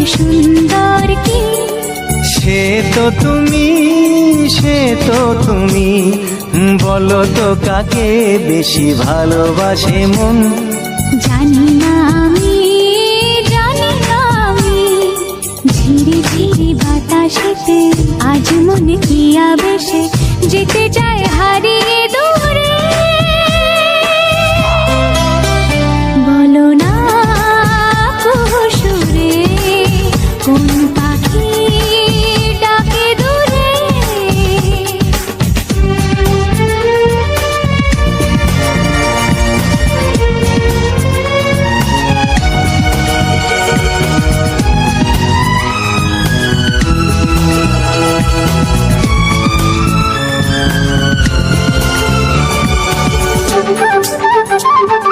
সুন্দর কি সে তো তুমি বলো তো কাকে বেশি ভালোবাসে মন। জানি না আমি ঝিরি ঝিরি বাতাসেতে আজ মনে কি আবেশে যেতে চায় হারিয়ে